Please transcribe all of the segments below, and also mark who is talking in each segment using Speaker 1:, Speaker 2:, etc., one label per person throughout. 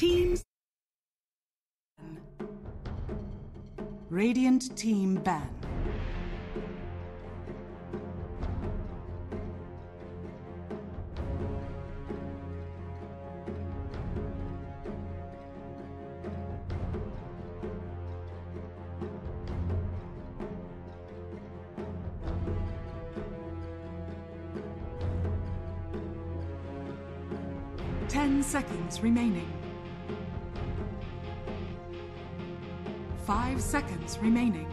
Speaker 1: Team Radiant team ban. Ten seconds remaining. 5 seconds remaining.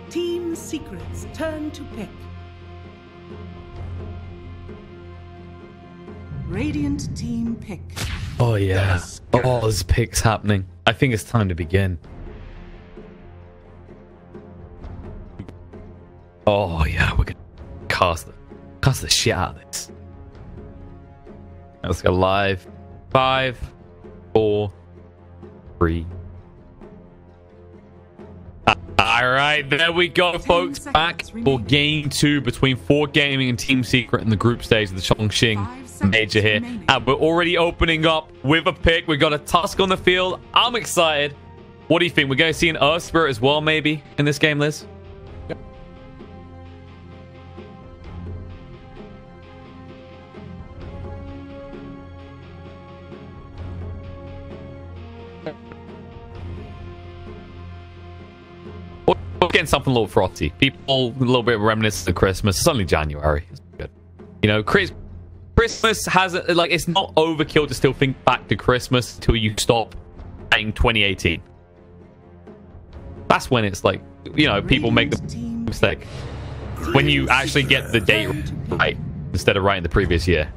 Speaker 1: Team Secret's turn to pick. Radiant team pick.
Speaker 2: Oh yeah. Oh, there's picks happening. I think it's time to begin. Oh yeah, we're gonna cast the shit out of this. Let's go live. 5, 4, 3. Alright, there we go, folks. Back for game 2 between 4 Gaming and Team Secret in the group stage of the Chongqing Major here. And we're already opening up with a pick. We got a Tusk on the field. I'm excited. What do you think? We're going to see an Earth Spirit as well, maybe, in this game, Liz? We're getting something a little frothy. People a little bit reminiscent of Christmas. It's only January. It's good. You know, Christmas has like, it's not overkill to still think back to Christmas until you stop saying 2018. That's when it's like, you know, people make the mistake. When you actually get the date right instead of writing the previous year.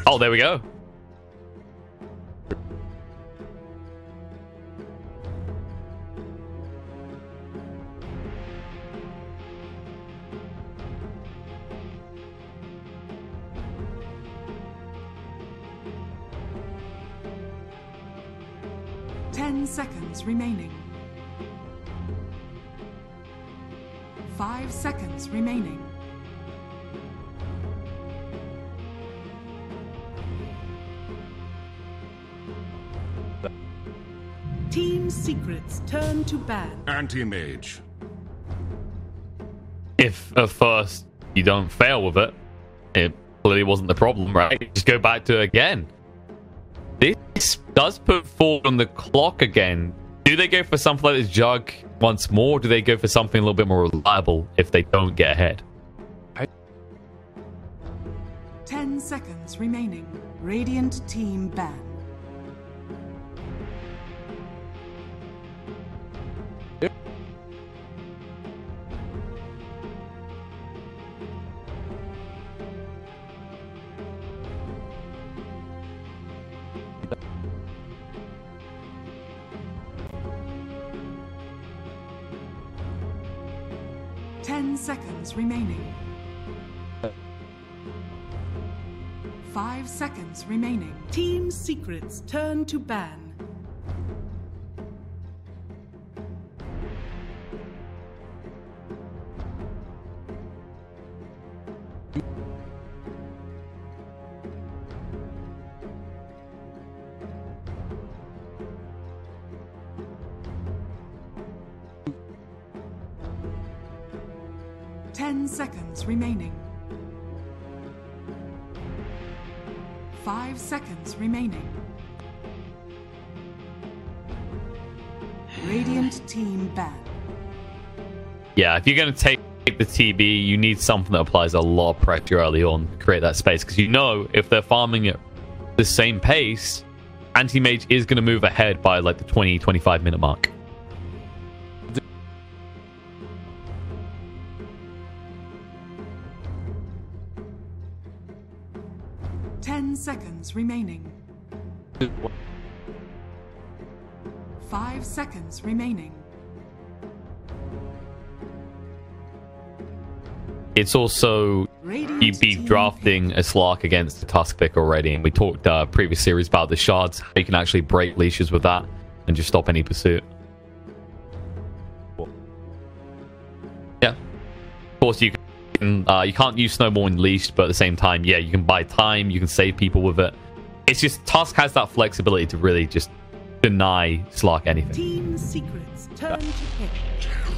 Speaker 2: Oh, there we go.
Speaker 1: Seconds remaining. 5 seconds remaining. Team Secret's turn to ban.
Speaker 3: Anti-mage.
Speaker 2: If at first you don't fail with it, it clearly wasn't the problem, right? Just go back to it again. This does put forward on the clock again. Do they go for something like this jug once more? Or do they go for something a little bit more reliable if they don't get ahead?
Speaker 1: 10 seconds remaining. Radiant team ban.
Speaker 2: Yep.
Speaker 1: Seconds remaining. 5 seconds remaining. Team Secret's turn to ban. Seconds remaining. 5 seconds remaining. Radiant team ban.
Speaker 2: Yeah, if you're going to take the TB, you need something that applies a lot of pressure early on to create that space, because you know if they're farming at the same pace, anti-mage is going to move ahead by like the 20-25 minute mark.
Speaker 1: 10 seconds remaining. 5 seconds remaining.
Speaker 2: It's also, you'd be drafting a Slark against the Tusk pick already, and we talked previous series about the shards. You can actually break leashes with that. and just stop any pursuit. Yeah. Of course, you can't use Snowball Unleashed, but at the same time, yeah, you can buy time, you can save people with it. It's just Tusk has that flexibility to really just deny Slark anything.
Speaker 1: Team Secrets, turn to pick.
Speaker 3: Terrorblade.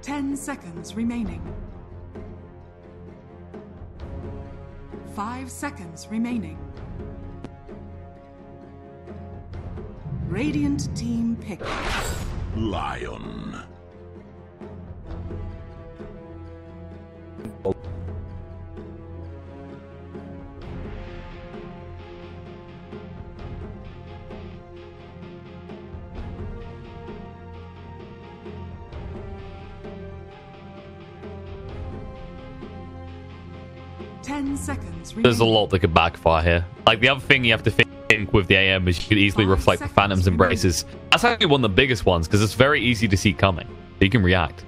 Speaker 1: Ten seconds remaining. 5 seconds remaining. Radiant team pick.
Speaker 3: Lion.
Speaker 2: There's a lot that could backfire here. Like, the other thing you have to think with the AM is you could easily reflect the Phantom's Embraces. That's actually one of the biggest ones, because it's very easy to see coming. So you can react.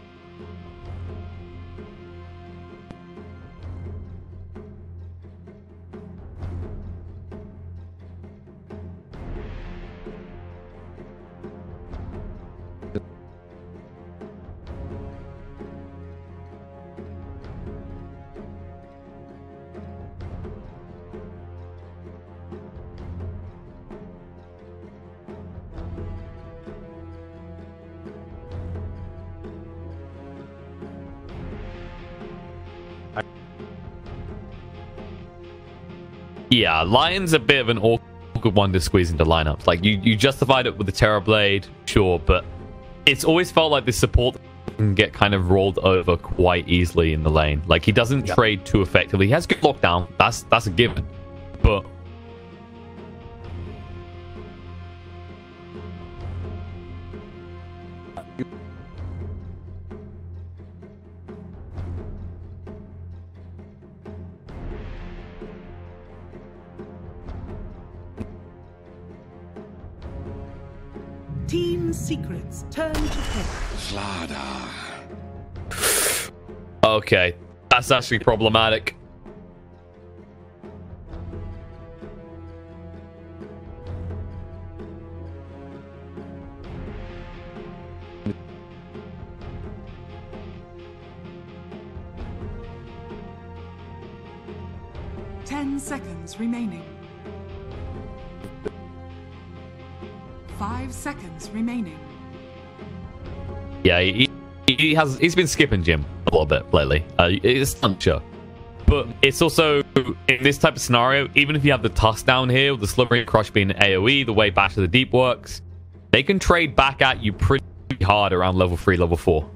Speaker 2: Yeah, Lion's a bit of an awkward one to squeeze into lineups. Like, you justified it with the Terrorblade, sure, but it's always felt like the support can get kind of rolled over quite easily in the lane. Like, he doesn't trade too effectively. He has good lockdown. That's a given. But
Speaker 1: Team Secrets, turn to pick.
Speaker 3: Vlada.
Speaker 2: okay, that's actually problematic.
Speaker 1: Ten seconds remaining. 5 seconds remaining.
Speaker 2: Yeah, he's been skipping gym a little bit lately. It's not sure, but it's also in this type of scenario. Even if you have the Tusk down here, with the Slithering Crush being an AOE, the way Bash to the Deep works, they can trade back at you pretty hard around level 3, level 4.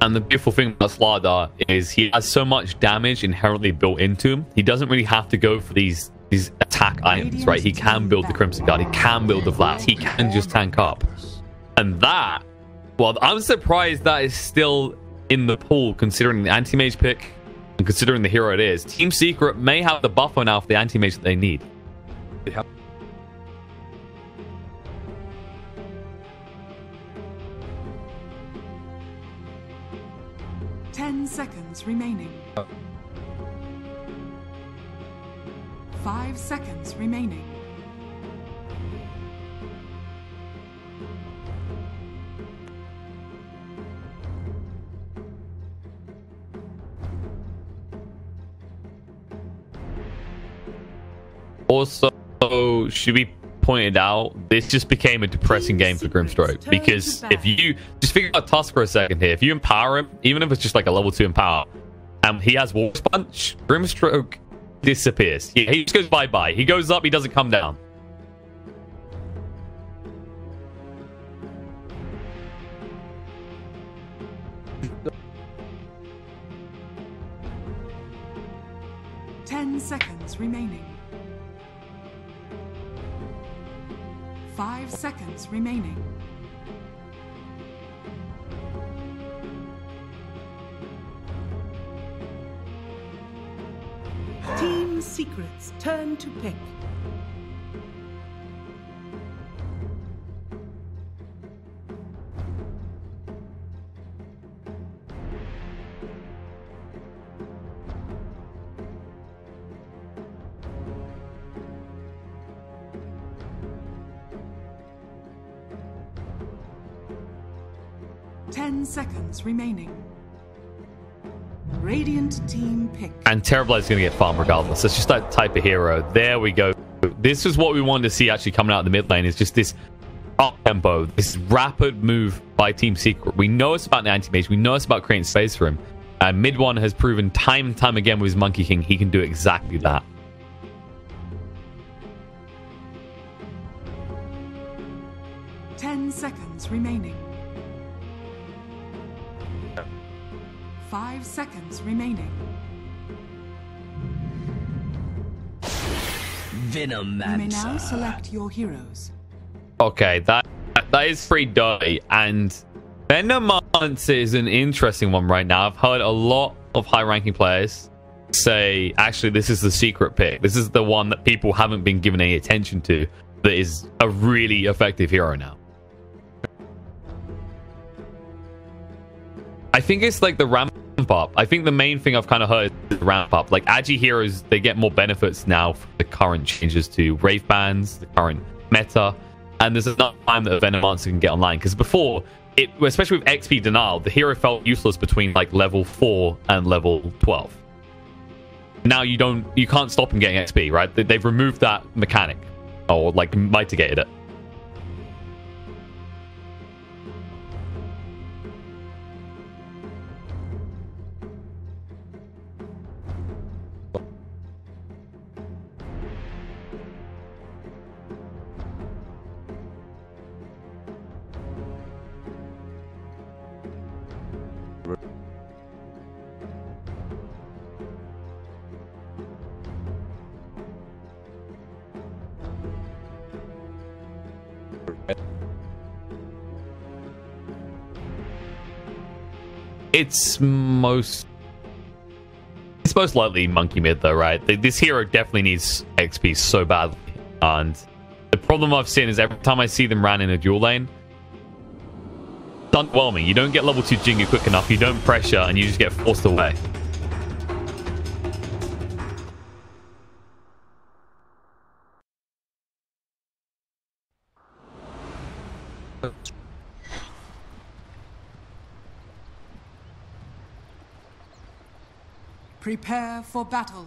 Speaker 2: And the beautiful thing about Slardar is he has so much damage inherently built into him. He doesn't really have to go for these attack items, right? He can build the Crimson Guard. He can build the Flats. He can just tank up. And that, well, I'm surprised that is still in the pool, considering the anti-mage pick and considering the hero it is. Team Secret may have the buffer now for the anti-mage that they need.
Speaker 4: They have
Speaker 1: 10 seconds remaining. 5 seconds remaining.
Speaker 2: Also, should be pointed out, this just became a depressing game for Grimstroke, because if you just figure out Tusk for a second here, if you empower him, even if it's just like a level 2 empower, and he has Wolf's Punch, Grimstroke disappears. He just goes bye-bye. He goes up, he doesn't come down.
Speaker 1: Seconds remaining. 5 seconds remaining. Team Secret's turn to pick. Seconds remaining. Radiant team pick.
Speaker 2: And Terrorblade's going to get farmed regardless. It's just that type of hero. There we go. This is what we wanted to see actually coming out of the mid lane. Is just this up tempo, this rapid move by Team Secret. We know it's about the anti-mage. We know it's about creating space for him. And Mid-1 has proven time and time again with his Monkey King he can do exactly that.
Speaker 1: Seconds remaining. 5 seconds remaining.
Speaker 4: Venomancer.
Speaker 1: You may now select your heroes.
Speaker 2: Okay, that is pretty dirty. And Venomancer is an interesting one right now. I've heard a lot of high-ranking players say, actually, this is the secret pick. This is the one that people haven't been giving any attention to, that is a really effective hero now. I think it's like the ramp up. I think the main thing I've kind of heard is the ramp up. Like Agi heroes, they get more benefits now for the current changes to Wraith bans, the current meta, and there's enough time that a Venomancer can get online. Because before, especially with XP denial, the hero felt useless between like level 4 and level 12. Now you can't stop him getting XP, right? They've removed that mechanic, or like mitigated it. It's most likely Monkey Mid though, right? This hero definitely needs XP so badly, and the problem I've seen is every time I see them ran in a dual lane, it's underwhelming. You don't get level 2 Jingu quick enough, you don't pressure, and you just get forced away.
Speaker 1: Prepare for battle.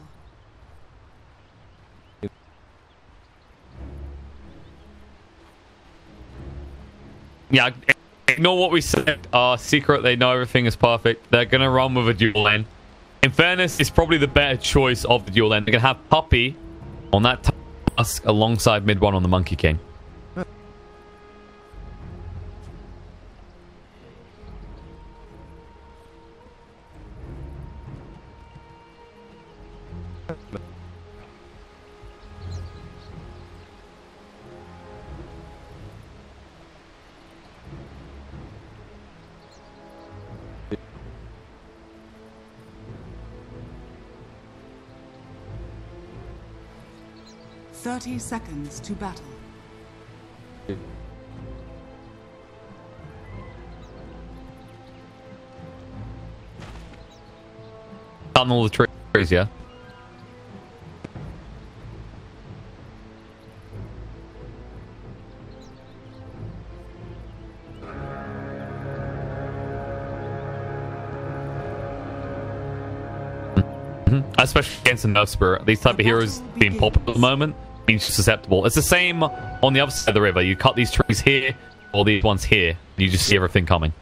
Speaker 2: Yeah, ignore what we said. Secret, they know everything is perfect. They're going to run with a dual lane. In fairness, it's probably the better choice of the dual lane. They're going to have Puppy on that Tusk alongside Mid-1 on the Monkey King.
Speaker 1: "30 seconds to battle."
Speaker 2: Done all the trees, yeah? Especially against a nerf spirit. These type of heroes being popular at the moment means you're susceptible. It's the same on the other side of the river. You cut these trees here, or these ones here, and you just see everything coming.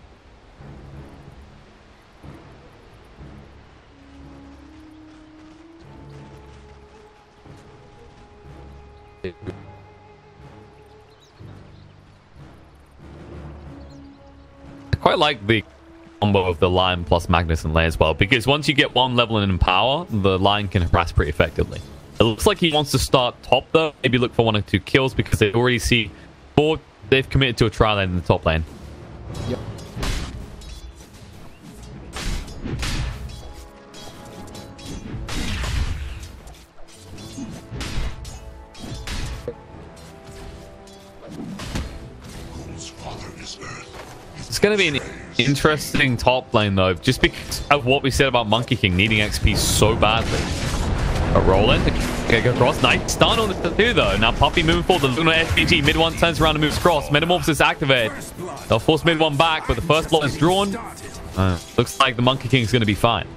Speaker 2: I quite like the combo of the Lion plus Magnus and Lay as well, because once you get one level in power, the Lion can harass pretty effectively. It looks like he wants to start top though, maybe look for 1 or 2 kills, because they already see 4, they've committed to a trial lane in the top lane.
Speaker 4: Yep.
Speaker 2: It's going to be an interesting top lane though, just because of what we said about Monkey King needing XP so badly. A roll in, okay, go across, nice stun on the 2 though. Now Puppy moving forward, the Luna SPG, mid 1 turns around and moves across. Metamorphosis activated. They'll force mid 1 back, but the first blood is drawn. Looks like the Monkey King is going to be fine.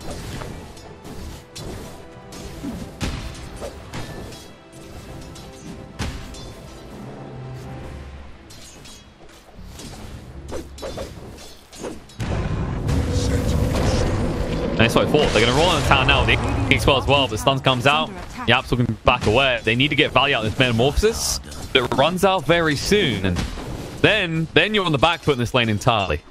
Speaker 2: Nice fight forward. They're going to roll on the tower now. The King spell as well. The stun comes out. Yapzor can back away. They need to get value out of this Metamorphosis. It runs out very soon. And then you're on the back foot in this lane entirely.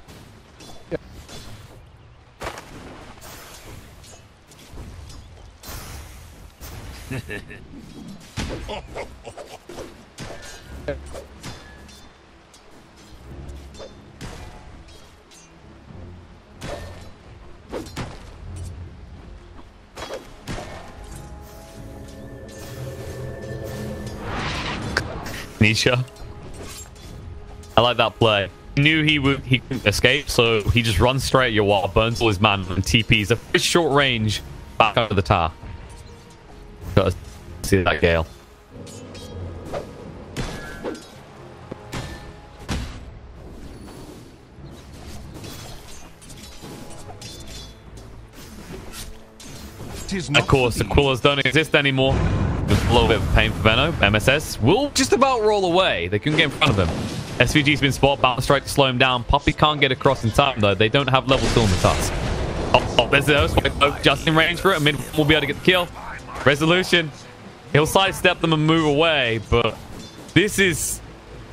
Speaker 2: Nisha. I like that play. He knew he couldn't escape, so he just runs straight at your wall, burns all his mana, and TPs a pretty short range back over the tower. Gotta see that Gale. Of course, the Quillas don't exist anymore. Just a little bit of pain for Venno. MSS will just about roll away. They couldn't get in front of him. SVG's been spotted. Battle Strike to slow him down. Puppy can't get across in time, though. They don't have level 2 on the task. Oh, there's the Earthquake. Just in range for it. Mid will be able to get the kill. Resolution. He'll sidestep them and move away, but this is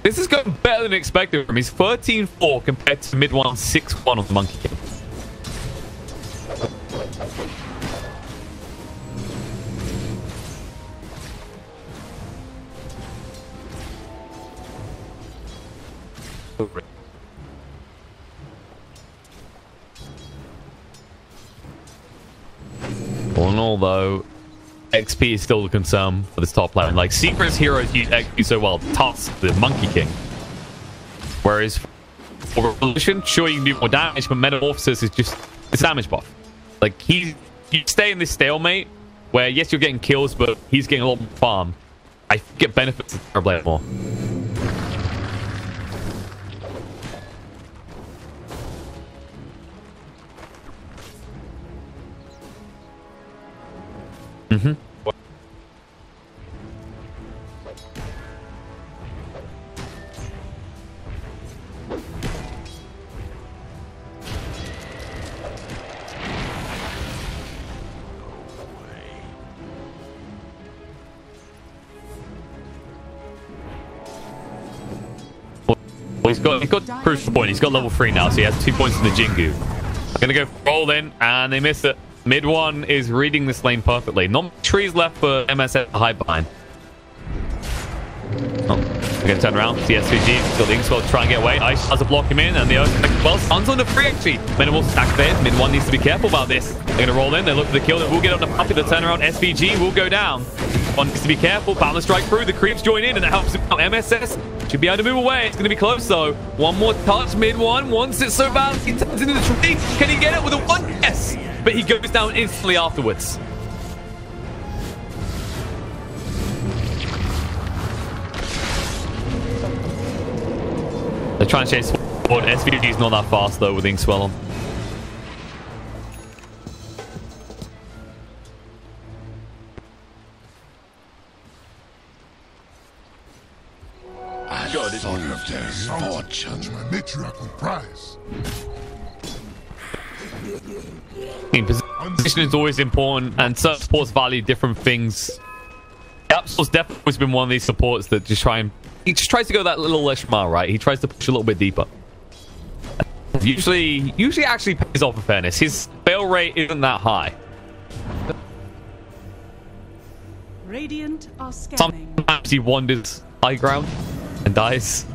Speaker 2: going better than expected from him. He's 13-4 compared to mid 1 6-1 on the Monkey King. All in all, though, XP is still the concern for this top lane. Like, Secret's heroes use XP so well. Tusk, the Monkey King. Whereas for Revolution, sure, you can do more damage, but Metamorphosis is just it's damage buff. Like, you stay in this stalemate where, yes, you're getting kills, but he's getting a lot more farm. I get benefits of Terrorblade more. Mm-hmm. Well, he's got crucial point. He's got level 3 now, so he has 2 points in the Jingu. Gonna go roll in, and they miss it. Mid 1 is reading this lane perfectly. Not much trees left for MSS to hide behind. Oh, we're gonna turn around. See SVG. Got the Ink Spell to try and get away. Ice has to block him in, and the Earthquake well stuns on the free actually. Metamorphosis activated. Mid 1 needs to be careful about this. They're gonna roll in. They look for the kill. They will get on the Puppy. The turnaround. SVG will go down. One needs to be careful. Balance strike through. The creeps join in, and it helps him out. MSS should be able to move away. It's going to be close, though. One more touch. Mid 1 wants it so bad. He turns into the tree. Can he get it with a 1? Yes. But he goes down instantly afterwards. They're trying to chase forward. SVG's not that fast, though, with Ink Swell on.
Speaker 3: There's fortune.
Speaker 4: My matriarch will prize.
Speaker 2: Position is always important, and certain supports value different things. Yapzor's definitely always been one of these supports that he just tries to go that little less mile, right? He tries to push a little bit deeper. Usually actually pays off in fairness. His fail rate isn't that high.
Speaker 1: Radiant are scanning.
Speaker 2: Sometimes he wanders high ground and dies.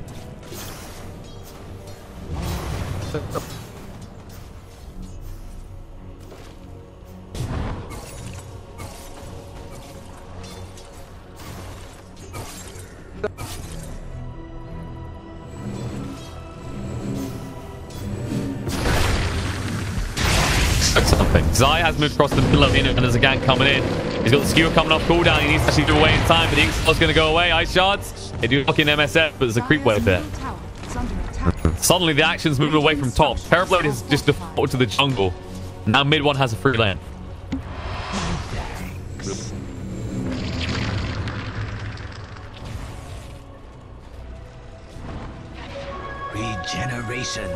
Speaker 2: Something. Zai has moved across the middle of the inner, and there's a gank coming in. He's got the skewer coming off cooldown. He needs to actually do away in time, but the Ink's going to go away. Ice shards. They do lock in MSF, but there's a creep wave there. Suddenly, the action's moving away from top. Terrorblade has just defaulted to the jungle. Now mid one has a free lane.
Speaker 5: Regeneration.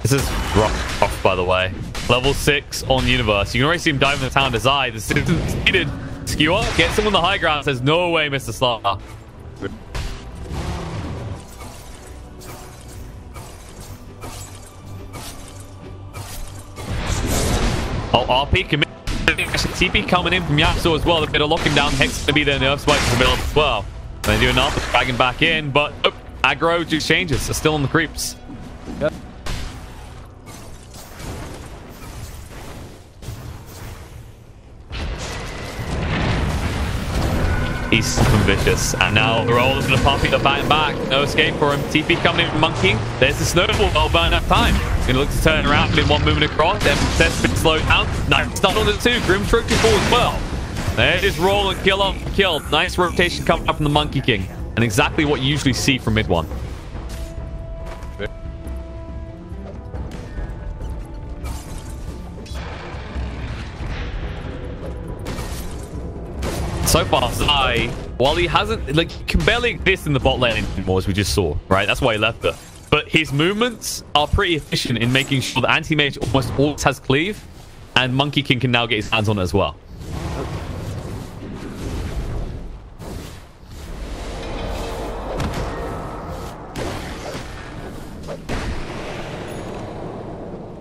Speaker 2: This is rough, by the way. Level 6 on Universe. You can already see him dive in the town to Zai. The citizen's needed. Skewer gets him on the high ground. Says, no way, Mr. Slayer. Oh, RP commit. TP coming in from Yapzor as well. They're going to lock him down. Hex going to be there. Nerf spike in the middle as well. And they do enough. Drag him back in. But aggro just changes. They're still on the creeps. Yep. He's fucking vicious. And now the roll is going to Puppy the back. No escape for him. TP coming in from Monkey. There's the snowball. Well burn up time. Going to look to turn around. Mid one moving across. Then Seth's been slowed down. Nice stun on it too. Grimstroke before as well. There it is. Roll and kill off. Killed. Nice rotation coming up from the Monkey King. And exactly what you usually see from mid one. So far, Zai, while he hasn't, like, he can barely exist in the bot lane anymore, as we just saw, right? That's why he left it. But his movements are pretty efficient in making sure that Anti-Mage almost always has cleave, and Monkey King can now get his hands on it as well.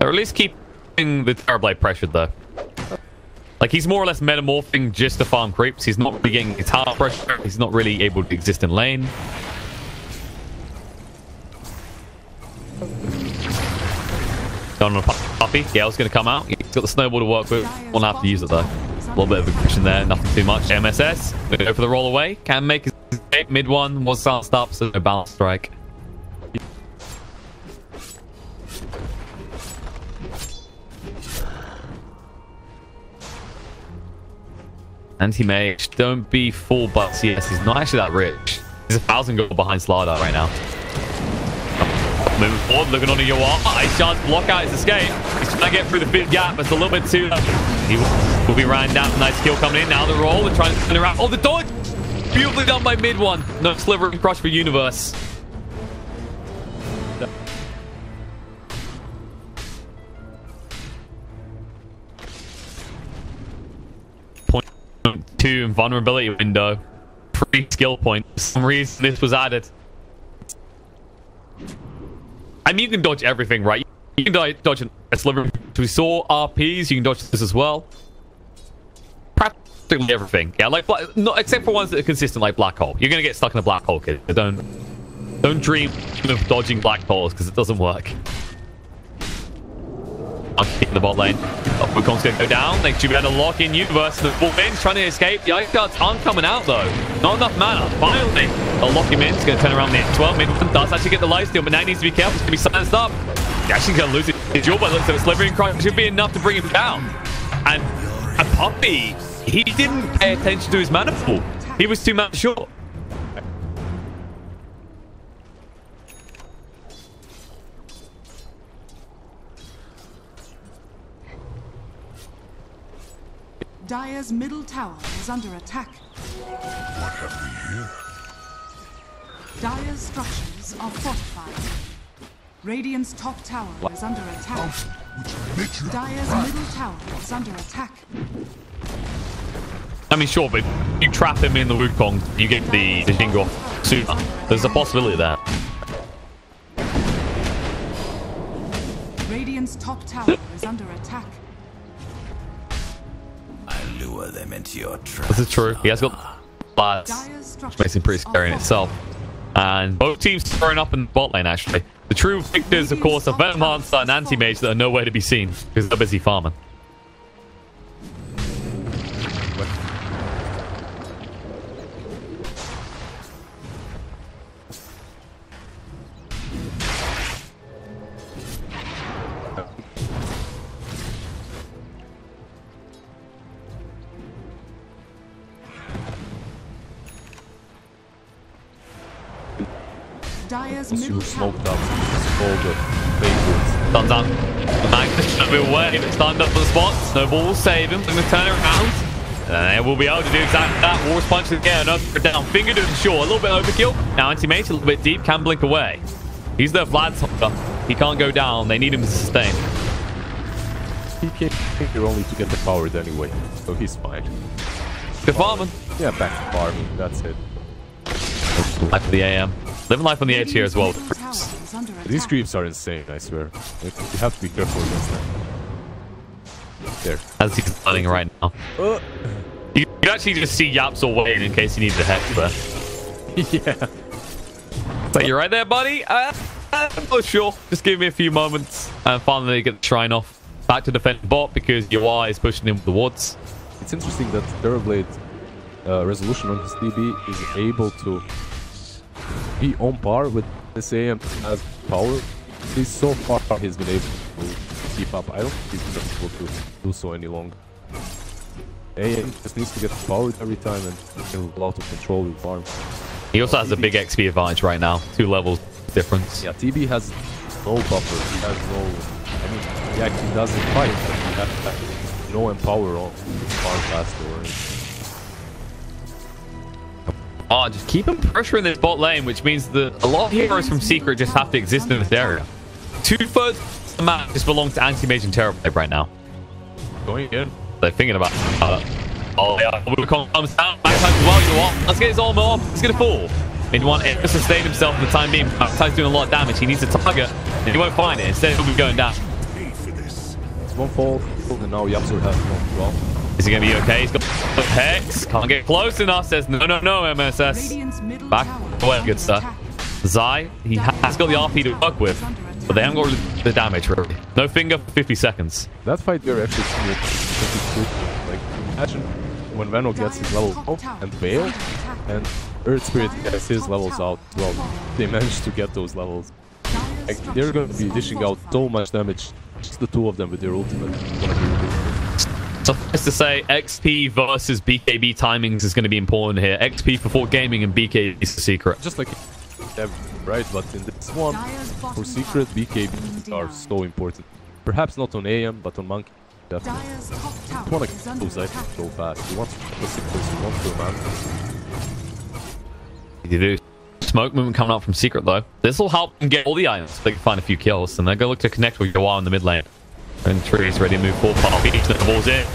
Speaker 2: They're at least keeping the Terrorblade pressured, though. Like, he's more or less metamorphing just to farm creeps. He's not really getting guitar pressure. He's not really able to exist in lane. Going on a Puppy. Gale's going to come out. He's got the snowball to work with. Won't have to use it, though. A little bit of aggression there. Nothing too much. MSS. Going to go for the roll away. Can make his escape. Mid one. Was start up, so no balance strike. Anti-Mage, don't be full butts. Yes, he's not actually that rich. He's 1,000 gold behind Slardar right now. Moving forward, looking onto Yoar. Ice Shards block out his escape. He's trying to get through the big gap. It's a little bit too low. He will be ran down. Nice kill coming in. Now the roll. They're trying to turn around. Oh, the dodge! Beautifully done by mid one. No sliver and crush for Universe. Two vulnerability window. Free skill point. For some reason this was added. I mean, you can dodge everything, right? You can dodge a sliver. We saw RPs. You can dodge this as well. Practically everything. Yeah, like not except for ones that are consistent, like black hole. You're gonna get stuck in a black hole, kid. Don't dream of dodging black holes because it doesn't work. In the bot lane. Wukong's going to go down. They should be able to lock in Universe. The Wolfman's trying to escape. The Ice Guards aren't coming out, though. Not enough mana. Finally, they'll lock him in. He's going to turn around mid 12. Mid does actually get the lifesteal, but now he needs to be careful. He's going to be silenced up. He's actually going to lose it. His jaw looks like a slivering crush should be enough to bring him down. And a Puppy, he didn't pay attention to his mana pool. He was too much short.
Speaker 1: Dire's middle tower is is under attack.
Speaker 3: What have we here?
Speaker 1: Dire's structures are fortified. Radiant's top tower is under attack. Dire's middle tower is under attack.
Speaker 2: I mean, sure, but you trap him in the Wukong, you get the Jingle sooner. There's a possibility of that.
Speaker 1: Radiant's top tower is under attack.
Speaker 5: I lure them into your trap.
Speaker 2: This is true. He has got lads, which makes him pretty scary in itself. And both teams throwing up in the bot lane, actually. The true victors, of course, are Venom Lancer and Anti-Mage that are nowhere to be seen because they're busy farming.
Speaker 1: Dire's
Speaker 6: Once
Speaker 1: middle
Speaker 6: you
Speaker 1: tower.
Speaker 6: smoked up all the favorites.
Speaker 2: Done, done. Magnus a bit away. Stand up for the spot. Snowball will save him. Going to turn it around. And we'll be able to do exactly that. Walrus punch again. Another down. Finger doing sure. A little bit overkill. Now Anti-Mage a little bit deep. Can blink away. He's their Vlad's hunter. He can't go down. They need him to sustain.
Speaker 6: He came here only to get the powers anyway, so he's fine.
Speaker 2: Good farming.
Speaker 6: Yeah, back to farming. That's it.
Speaker 2: Life of the AM. Living life on the edge here as well.
Speaker 1: Middle tower is under
Speaker 6: These
Speaker 1: attack.
Speaker 6: creeps are insane, I swear. You have to be careful against them. There.
Speaker 2: As he's running right now. You can actually just see Yapzor waiting in case he needs a hex there.
Speaker 6: Yeah.
Speaker 2: So you're right there, buddy. I'm not sure. Just give me a few moments. And finally get the shrine off. Back to defend bot because UI is pushing him with the wards.
Speaker 6: It's interesting that Terrorblade resolution on his DB is able to be on par with this AM as power. He's so far he's been able to keep up. I don't think he's just able to do so any longer. AM just needs to get powered every time and get a lot of control with farm.
Speaker 2: He also has a big XP advantage right now. 2 levels difference.
Speaker 6: Yeah, TB has no buffer. He has no... I mean, yeah, he doesn't fight, but he has no empower on farm faster or anything.
Speaker 2: Oh, just keep him pressuring this bot lane, which means that a lot of heroes from Secret just have to exist in this area. 2/3 of the map just belongs to Anti-Mage and Terrorblade right now.
Speaker 6: Going in.
Speaker 2: They're thinking about oh, yeah. Wukong comes down. Backside as well. You know what? Let's get his armor off. He's going to fall. Mid one to sustain himself for the time being. Backside doing a lot of damage. He needs a target, and he won't find it. Instead, he'll be going down.
Speaker 6: It's one fall, and now Yapzor has one as well.
Speaker 2: Is he going to be okay? He's got the Hex. Can't get close enough. Says no, no, no, MSS.
Speaker 1: Radiant's middle
Speaker 2: Back
Speaker 1: tower
Speaker 2: away.
Speaker 1: is
Speaker 2: Good
Speaker 1: under
Speaker 2: stuff.
Speaker 1: attack.
Speaker 2: Zai, he has got the RP to work with, but they haven't got the damage really. No finger for 50 seconds.
Speaker 6: That fight there actually seemed pretty good. Like, imagine when Veno gets his level up and Veil, and Earth Spirit gets his levels out as well. They managed to get those levels. Like, they're going to be dishing out so much damage. Just the two of them with their ultimate.
Speaker 2: Suffice to say, XP versus BKB timings is going to be important here. XP for Fort Gaming and BKB is the secret.
Speaker 6: Just like right, but in this one, for Secret, BKB are so important. Perhaps not on AM, but on Monkey. Definitely.
Speaker 1: Dire's top tower
Speaker 6: You want
Speaker 1: is
Speaker 6: to
Speaker 1: under
Speaker 6: close
Speaker 1: attack.
Speaker 6: so fast. You want to the Secrets, you want to man.
Speaker 2: You do. Smoke movement coming out from Secret though. This will help them get all the items. They can find a few kills, and they're going to look to connect with Yoa in the mid lane. And Tree's ready to move forward. Puppy snowballs in.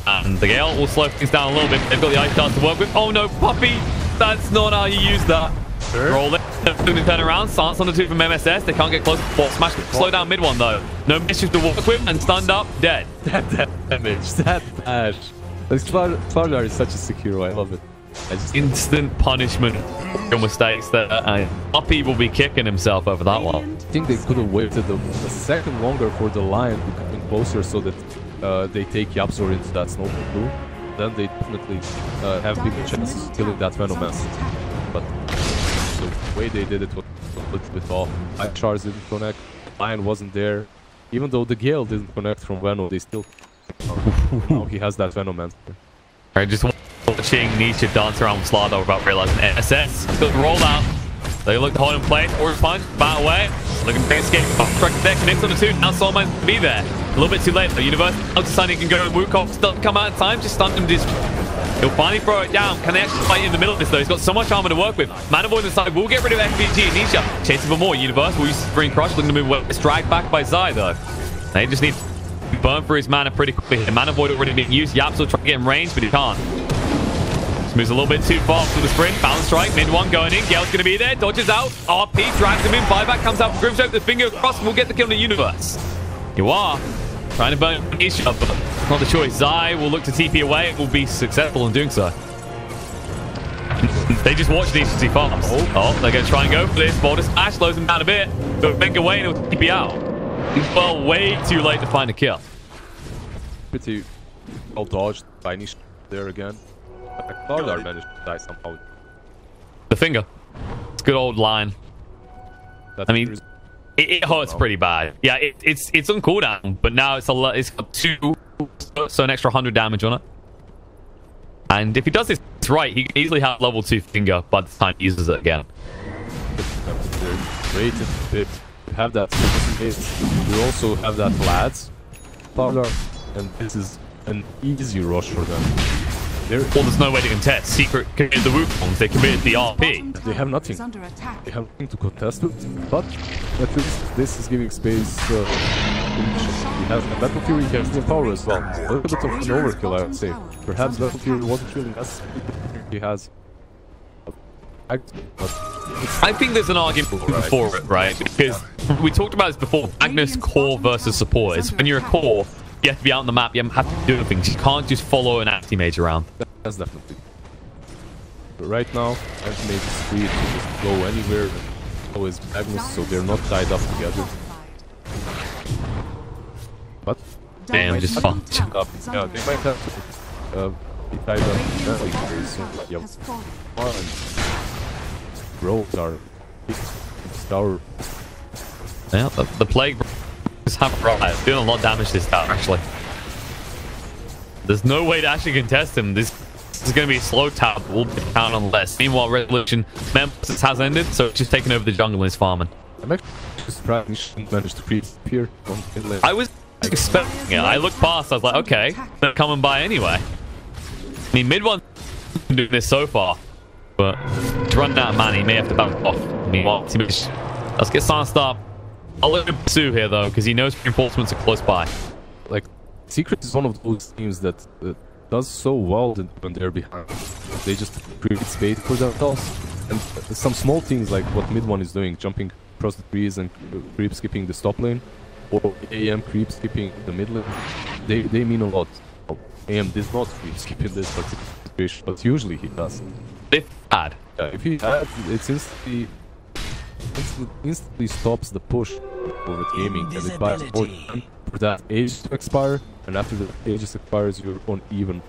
Speaker 2: And the Gale will slow things down a little bit. They've got the ice darts to work with. Oh no, Puppy! That's not how you use that. Sure. Roll it. Going to turn around. Stance on the 2 from MSS. They can't get close. Smash. Slow down mid one though. No mischief to work with, and stunned up, dead.
Speaker 6: That damage, that dash. Cloudar is such a secure. I love it. I just
Speaker 2: Instant punishment for your mistakes there. And Puppy will be kicking himself over that one.
Speaker 6: think they could have waited a second longer for the Lion to come in closer so that they take Yapzor into that snowball too. Then they definitely have bigger chances of killing that Venomancer. But the way they did it was a little bit off. Charge didn't connect, Lion wasn't there. Even though the Gale didn't connect from Venom, they still... now he has that Venomancer.
Speaker 2: Alright, just watching Nisha dance around with Slardar without realizing SS. Good roll out. They look to hold in place. Forward punch. Bat away. Looking to escape. Track there. Connects on the 2. Now Soulman to be there. A little bit too late. The Universe. Out to Sunny can go and Wukong. Still come out in time. Just stunned him. He'll finally throw it down. Can they actually fight in the middle of this, though? He's got so much armor to work with. Mana Void on the side will get rid of FBG and Nisha. Chasing for more. Universe will use Spring Crush. Looking to move well. It's dragged back by Zai, though. They just need to burn through his mana pretty quickly. The Mana Void already being used. YapzOr trying to get in range, but he can't. Just moves a little bit too fast with the sprint. Balance strike. Mid one going in. Gale's going to be there. Dodges out. RP drags him in. Buyback comes out from Grimstroke. The finger across and will get the kill in the Universe. You are trying to burn Nisha, but not the choice. Zai will look to TP away. It will be successful in doing so. They just watch Nisha as he farms. Oh, they're going to try and go for this. Boulder Smash slows him down a bit. They'll make away and he'll TP out. He's well way too late to find a kill.
Speaker 6: Pretty well dodged by Nisha there again. I thought I managed to die somehow.
Speaker 2: The finger. It's a good old line.
Speaker 6: That
Speaker 2: I mean, it hurts pretty bad. Yeah, it's on cooldown, but now it's got 2, so an extra 100 damage on it. And if he does this right, he can easily have level 2 finger by the time he uses it again.
Speaker 6: Great to have that. We also have that lads powder, and this is an easy rush for them.
Speaker 2: Well, there's no way to contest. Secret committed the Wukongs, they committed the RP.
Speaker 6: They have nothing. They have nothing to contest with, but at least this is giving space. He has a Battle Fury, he has the power as well. A little bit of an overkill, I would say. Perhaps Battle Fury wasn't really necessary. He has.
Speaker 2: I think there's an argument for it, right? Because we talked about this before. Magnus core versus support. It's when you're a core, you have to be out on the map. You have to do things. You can't just follow an anti-mage around.
Speaker 6: That's definitely. But right now, anti-mage is free to just go anywhere. So is Magnus, so they're not tied up together. But
Speaker 2: damn, just fucked
Speaker 6: up. Yeah, they might have to be tied up very soon. Yep. Rogues are tower.
Speaker 2: Yeah, the plague is doing a lot of damage to this tower, actually. There's no way to actually contest him. This is going to be a slow tower, but we'll count on less. Meanwhile, Resolution Memphis has ended, so it's just taking over the jungle and is farming.
Speaker 6: I'm actually surprised he shouldn't manage to creep here on inland.
Speaker 2: I was expecting it. I looked past, I was like, okay, they're coming by anyway. I mean, mid one doing this so far, but to run out of mana, he may have to back off. I mean, let's get Sansed up. I'll let him pursue here, though, because he knows reinforcements are close by.
Speaker 6: Like, Secret is one of those teams that does so well when they're behind. They just create space for themselves. And some small things like what mid one is doing, jumping across the trees and creep skipping the stop lane, or AM creep skipping the mid lane, they mean a lot. AM does not creep skip in this particular situation, but usually he does.
Speaker 2: If had.
Speaker 6: Yeah, if he had, it's instantly stops the push over gaming, and it buys more time for that age to expire, and after the age expires, you're on even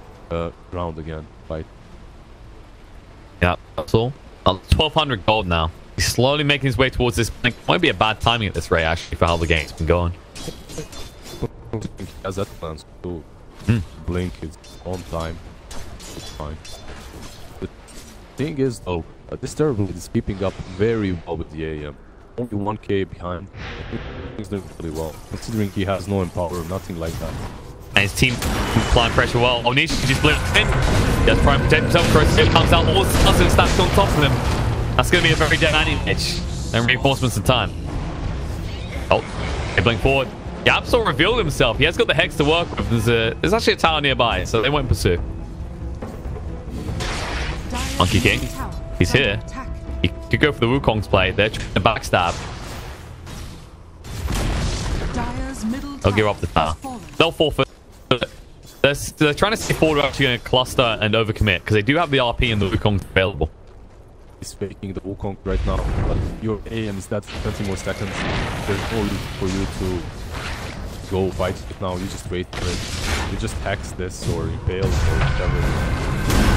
Speaker 6: ground again. Right?
Speaker 2: Yeah, that's all. 1200 gold now. He's slowly making his way towards this. Like, might be a bad timing at this rate, actually, for how the game's been going.
Speaker 6: I don't think he has that plan, so blink is on time. It's fine. The thing is, though, this Terrible is keeping up very well with the AM. Only 1k behind. I think he's doing really well, considering he has no empower, nothing like that.
Speaker 2: And his team applying pressure well. Nisha just blinked in. He has to try and protect himself. Chris comes out, all the other stacks on top of him. That's going to be a very dead anti-mage. And reinforcements in time. Oh, they blink forward. YapzOr revealed himself. He has got the Hex to work with. There's actually a tower nearby, so they won't pursue. CHONGQING. He's here. He could go for the Wukong's play. They're trying to backstab. They'll give up the tower. They'll forfeit. They're trying to see forward are actually going to cluster and overcommit, because they do have the RP and the Wukong available.
Speaker 6: He's faking the Wukong right now, but your AM is dead for 20 more seconds. There's no need for you to go fight it now. You just wait for it. You just hex this or impale or whatever.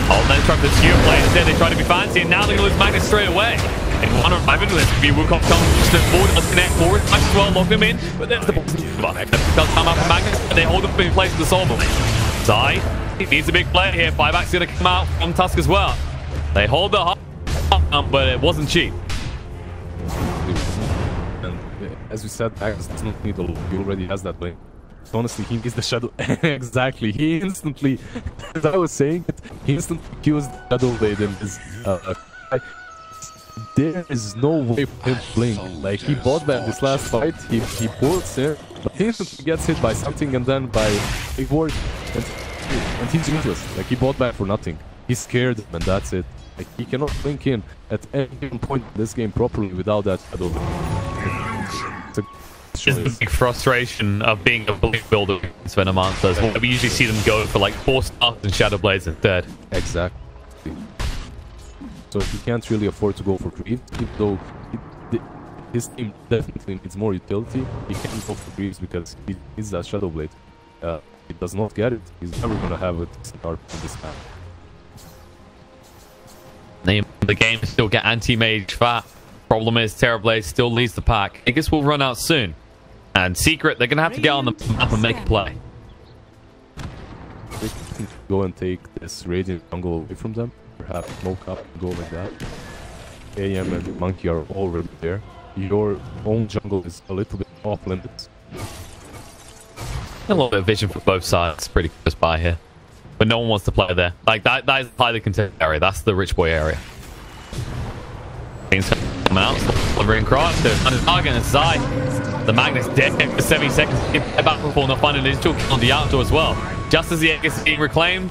Speaker 2: Oh, they're trying to pursue players there. They try to be fancy, and now they're going to lose Magnus straight away. And one of 5 into this could be Wukong comes to forward, let's connect forward, might as well lock them in, but there's the does come out from Magnus, and they hold up in place to solve them. Zai, he needs a big play here. Buyback's going to come out from Tusk as well. They hold the hard, but it wasn't cheap.
Speaker 6: And as we said, Magnus does not need a loop. He already has that blink. honestly, he needs the shadow. Exactly. He instantly, as I was saying it, he instantly used the Shadow Blade in his. There is no way for him playing. Like, he bought back this last fight, he pulls in, but he instantly gets hit by something and then by big ward, and he's useless. Like, he bought back for nothing. He's scared and that's it. Like, he cannot blink in at any given point in this game properly without that shadow.
Speaker 2: It's the big frustration of being a blink builder against Venomanthers. We usually see them go for like 4 stars and Shadow Blades instead.
Speaker 6: Exactly. So he can't really afford to go for creep, even though his team definitely needs more utility. He can't go for creeps because he needs that Shadow Blade. He does not get it. He's never gonna have a decent ARP in this map.
Speaker 2: The game still get anti-mage fat. Problem is, Terrorblade still leads the pack. I guess we'll run out soon. And Secret, they're gonna have to get on the map and make a play.
Speaker 6: They can go and take this Radiant jungle away from them. Perhaps smoke up and go like that. AM and Monkey are already there. Your own jungle is a little bit off limits.
Speaker 2: A little bit of vision for both sides. Pretty close by here. But no one wants to play there. Like, that is the highly contested area. That's the rich boy area. Things coming out. Delivering cross. There's on his target and Zai. The Magnus dead for 70 seconds. Back before not finding a digital kill on the outdoor as well. Just as the egg is being reclaimed,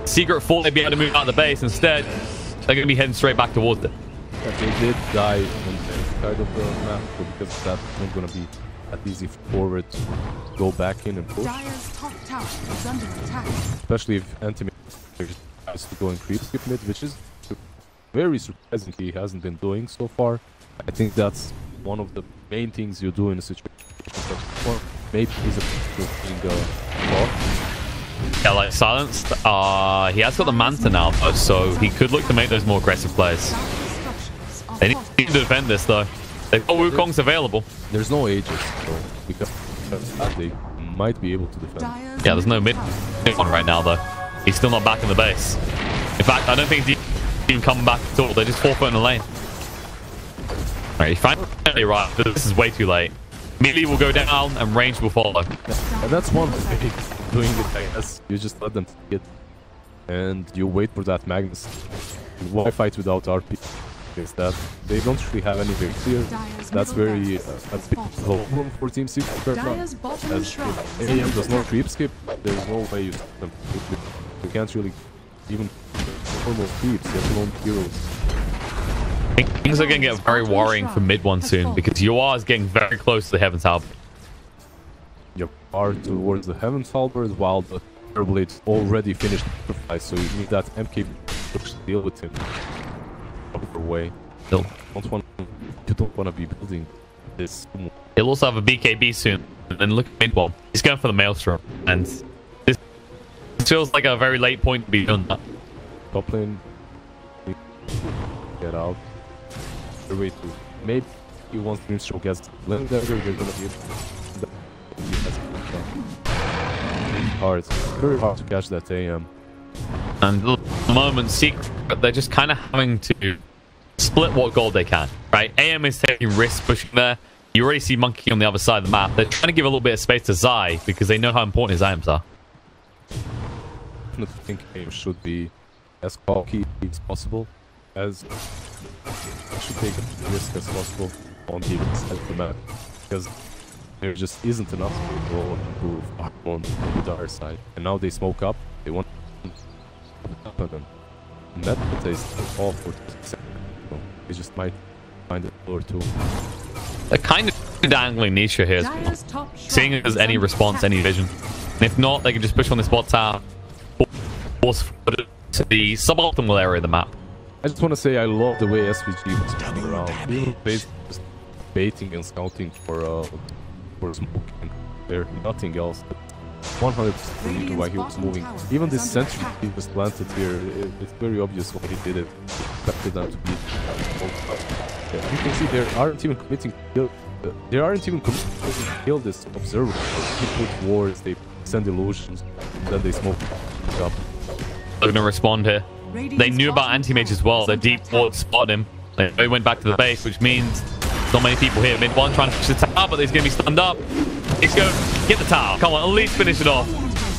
Speaker 2: Secret thought they'd be able to move out of the base. Instead, they're going to be heading straight back towards it.
Speaker 6: Yeah, they did die on the side of the map, but because that's not going to be that easy forward to go back in and push. Especially if anti-mage has to go and creep skip mid, which is very surprising he hasn't been doing so far. I think that's one of the main things you do in a situation like this. Maybe he's being blocked.
Speaker 2: Yeah, like silenced. He has got the Manta now, though, so he could look to make those more aggressive plays. They need to defend this, though. They've got Wukong's available.
Speaker 6: There's no Aegis, though, because they might be able to defend.
Speaker 2: Yeah, there's no mid one right now, though. He's still not back in the base. In fact, I don't think he's even coming back at all. They're just 4 foot in the lane. Alright, he's finally right, but this is way too late. Melee will go down and range will follow.
Speaker 6: And that's one way of doing it, I guess. You just let them take it and you wait for that Magnus. Why fight without RP? Is that they don't really have any very clear. That's very a bit low room for Team Secret right now. As if AM does not creep skip, there's no way you stop them. You can't really even normal creeps, let alone heroes.
Speaker 2: Things are going to get very worrying for mid one soon because UR is getting very close to the Heaven's Halberd.
Speaker 6: You are towards the Heaven's Halberd while the Terrorblade's already finished the sacrifice, so you need that MK to deal with him. Proper way. You don't want to be building this.
Speaker 2: He'll also have a BKB soon, and then look at mid one. He's going for the Maelstrom, and this feels like a very late point to be done that.
Speaker 6: Top lane, get out. Way to maybe he wants Dreamstroke gets lane dagger, they're gonna be very hard to catch that AM.
Speaker 2: And at the moment, Secret, they're just kind of having to split what gold they can, right? AM is taking risks pushing there. You already see Monkey on the other side of the map. They're trying to give a little bit of space to Zai because they know how important his items are.
Speaker 6: I think AM should be as cocky as possible, as should take a risk as possible on the side of the map, because there just isn't enough to go and improve on the dire side. And now they smoke up, they want to happen, and that is all for the second. So they just might find it or two.
Speaker 2: They're kind of dangling Nisha here as well, seeing if there's any response, any vision. And if not, they can just push on this bot tower, force to the suboptimal area of the map.
Speaker 6: I just want to say I love the way SVG was coming around. Even basically just baiting and scouting for smoking. There's nothing else. 100% the reason why he was moving. Even this sentry he was planted here, it's very obvious why he did it. He expected them to be yeah, you can see they aren't even committing to kill this observer. They put wards, they send illusions, and then they smoke up.
Speaker 2: They're going to respond here. They knew about anti-mage as well. Their deep ward spotted him. They went back to the base, which means not many people here. Mid one trying to push the tower, but he's going to be stunned up. Let's go. Get the tower. Come on, at least finish it off.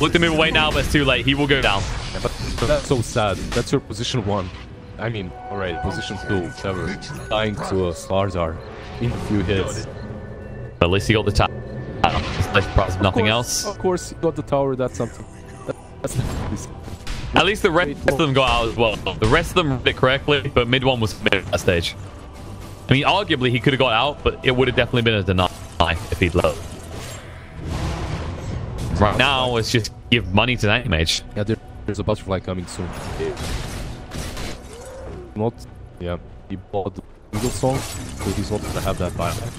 Speaker 2: Look to move away now, but it's too late. He will go down.
Speaker 6: Yeah, but that's so sad. That's your position 1. I mean, alright, position 2, whatever. Dying to a Slardar in a few hits.
Speaker 2: But at least he got the tower. Nothing else.
Speaker 6: Of course, you got the tower. That's something. That's
Speaker 2: At least the rest of them got out as well. The rest of them did it correctly, but mid one was mid at that stage. I mean, arguably he could have got out, but it would have definitely been a deny if he'd low. Right now, it's just give money to that mage.
Speaker 6: Yeah, there's a butterfly coming soon. Not, yeah, he bought the Eagle Song, so he's not gonna have that buyback.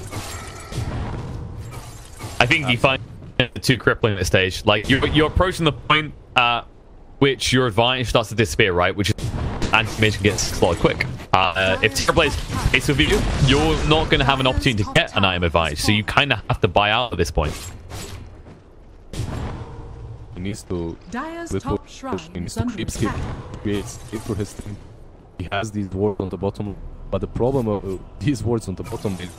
Speaker 2: I think you find it too crippling at this stage. Like, you're approaching the point at which your advantage starts to disappear, right? Which is anti-mage can get slotted quick. If Terrorblade's face with you, you're not going to have an opportunity to get an item advantage, so you kind of have to buy out at this point.
Speaker 6: He needs to creep skip, create skip for his team. He has these wards on the bottom, but the problem of these wards on the bottom is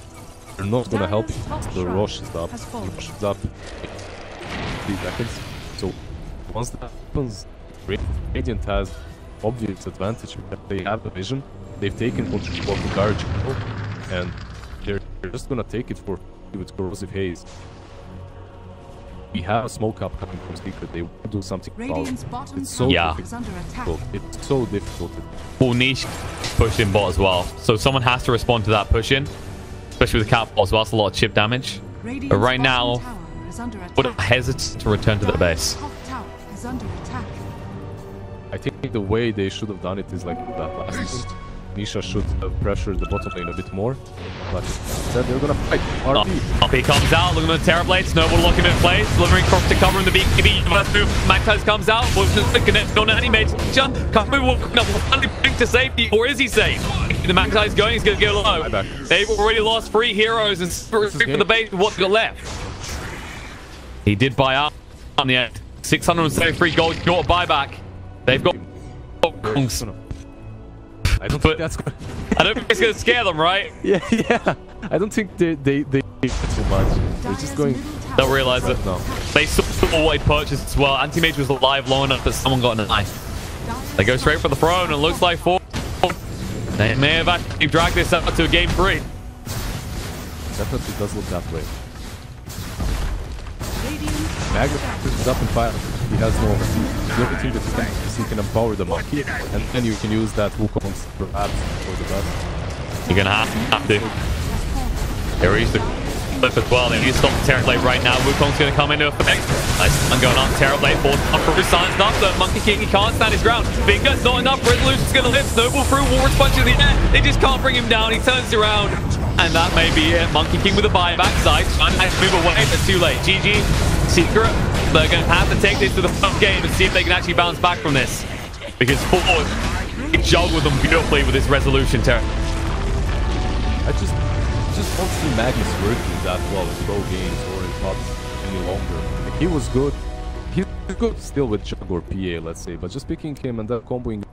Speaker 6: they're not gonna help the Rosh is up. He rushes up 3 seconds. So once that happens, Radiant has obvious advantage because they have the vision. They've taken control of the garbage and they're just gonna take it for with corrosive haze. We have a smoke up coming from Secret. They want to do something about it. It's so difficult. It's so difficult.
Speaker 2: Full niche push in bot as well. So someone has to respond to that push in. Especially with the cat as well. It's a lot of chip damage. But right now, would hesitate to return to the base.
Speaker 6: I think the way they should have done it is like that last game. Nisha should have pressured the bottom lane a bit more. But instead they're gonna fight.
Speaker 2: Puppy comes out, looking at the Terrorblade. Snowball locking in place. Delivering cross to cover in the BKB. First move, Magtize comes out. Connect on any mage. Can't move to safety. Or is he safe? The Magtize going, he's gonna go low. They've already lost 3 heroes and for the base with what's got left. He did buy out on the end. 673 gold short buyback. They've got
Speaker 6: I don't think that's gonna
Speaker 2: I don't think it's gonna scare them, right?
Speaker 6: Yeah. I don't think they too much. They're just going.
Speaker 2: They'll realize it.
Speaker 6: No.
Speaker 2: They saw what he purchased as well. Anti-mage was alive long enough that someone got an eye. They go straight for the throne and looks like 4. They may have actually dragged this up to a game 3.
Speaker 6: Definitely does look that way. Magnus is up in fire. He has no. The only thing that he can is he can empower the monkey, and then you can use that Wukong's perhaps for the best.
Speaker 2: You're gonna have to. Here he's the flip as well. They need to stop the Terrorblade right now. Wukong's gonna come into effect. Nice one going on. Terrorblade forced up for his signs. Not the Monkey King. He can't stand his ground. Finger's not enough. Resolution's gonna live. Snowball through. War's punch in the air. They just can't bring him down. He turns around, and that may be it. Monkey King with a buyback side. Trying to move away, but too late. GG. Secret. They're going to have to take this to the first game and see if they can actually bounce back from this. Because Ford juggled them beautifully with his resolution terror.
Speaker 6: I just don't see Magnus working that well in pro games or in pods any longer. Like, he was good. He's good still with Jug or PA, let's say, but just picking him and then comboing